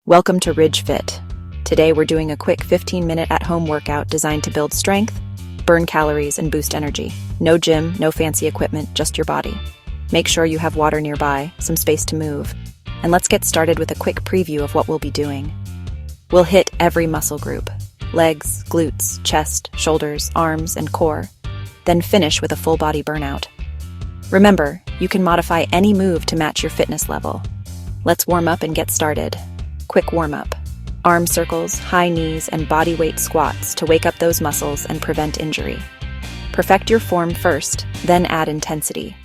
Welcome to Ridge Fit. Today we're doing a quick 15-minute at-home workout designed to build strength, burn calories, and boost energy. No gym, no fancy equipment, just your body. Make sure you have water nearby, some space to move, and let's get started with a quick preview of what we'll be doing. We'll hit every muscle group: legs, glutes, chest, shoulders, arms, and core, then finish with a full body burnout. Remember, you can modify any move to match your fitness level. Let's warm up and get started. Quick warm-up. Arm circles, high knees, and body weight squats to wake up those muscles and prevent injury. Perfect your form first, then add intensity.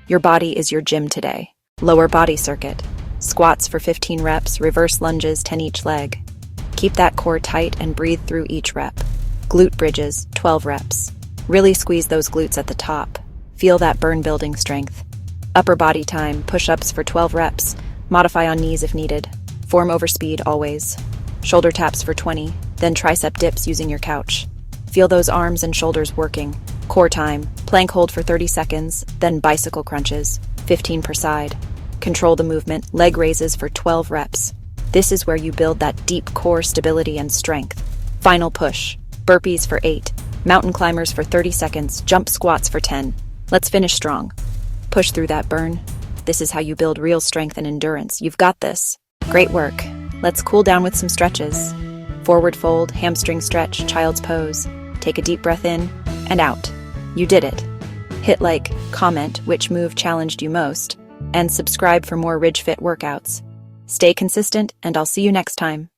Your body is your gym today. Lower body circuit. Squats for 15 reps, reverse lunges, 10 each leg. Keep that core tight and breathe through each rep. Glute bridges, 12 reps. Really squeeze those glutes at the top. Feel that burn building strength. Upper body time, push-ups for 12 reps. Modify on knees if needed. Form over speed always. Shoulder taps for 20, then tricep dips using your couch. Feel those arms and shoulders working. Core time, plank hold for 30 seconds, then bicycle crunches, 15 per side. Control the movement, leg raises for 12 reps. This is where you build that deep core stability and strength. Final push, burpees for 8, mountain climbers for 30 seconds, jump squats for 10. Let's finish strong. Push through that burn. This is how you build real strength and endurance. You've got this. Great work. Let's cool down with some stretches. Forward fold, hamstring stretch, child's pose. Take a deep breath in and out. You did it. Hit like, comment which move challenged you most, and subscribe for more Ridge Fit workouts. Stay consistent, and I'll see you next time.